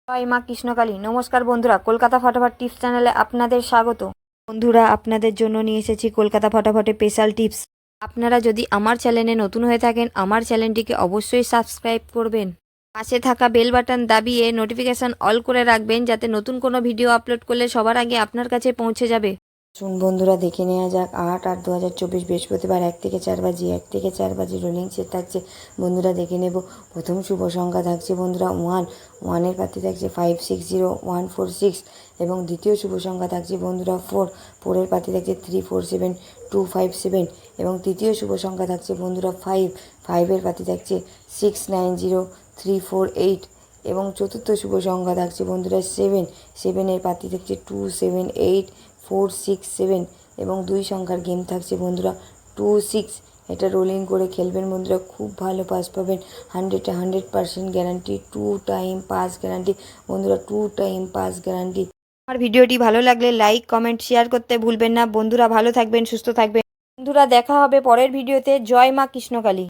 জয় মা কৃষ্ণকালী। নমস্কার বন্ধুরা, কলকাতা ফটাফট টিপস চ্যানেলে আপনাদের স্বাগত। বন্ধুরা, আপনাদের জন্য নিয়ে এসেছি কলকাতা ফটাফটে স্পেশাল টিপস। আপনারা যদি আমার চ্যানেলে নতুন হয়ে থাকেন, আমার চ্যানেলটিকে অবশ্যই সাবস্ক্রাইব করবেন। পাশে থাকা বেল বাটন দাবিয়ে নোটিফিকেশন অল করে রাখবেন, যাতে নতুন কোনো ভিডিও আপলোড করলে সবার আগে আপনার কাছে পৌঁছে যাবে। শুন বন্ধুরা, দেখে নেওয়া যাক 8/8/2024 বৃহস্পতিবার 1 থেকে 4 বাজি 1 থেকে 4 বাজি রোলিং সেট থাকছে। বন্ধুরা দেখে নেব। প্রথম শুভ সংখ্যা থাকছে বন্ধুরা 1, 1-এর পাতি থাকছে 560146 এবং দ্বিতীয় শুভ সংখ্যা থাকছে বন্ধুরা 4, 4-এর পাতি থাকছে 347257 এবং তৃতীয় শুভ সংখ্যা থাকছে বন্ধুরা 5, 5-এর পাতি থাকছে 690348 এবং চতুর্থ শুভ সংখ্যা থাকছে বন্ধুরা 7, 7-এর পাতি থাকছে 278467 এবং 2 সংখ্যার গেম থাকছে বন্ধুরা 26। এটা রোলিং করে খেলবেন বন্ধুরা, খুব ভালো পাস পাবেন। 100% গ্যারান্টি, 2 টাইম পাস গ্যারান্টি বন্ধুরা, 2 টাইম পাস গ্যারান্টি। আমার ভিডিওটি ভালো লাগলে লাইক কমেন্ট শেয়ার করতে ভুলবেন না। বন্ধুরা ভালো থাকবেন, সুস্থ থাকবেন। বন্ধুরা দেখা হবে পরের ভিডিওতে। জয় মা কৃষ্ণকালী।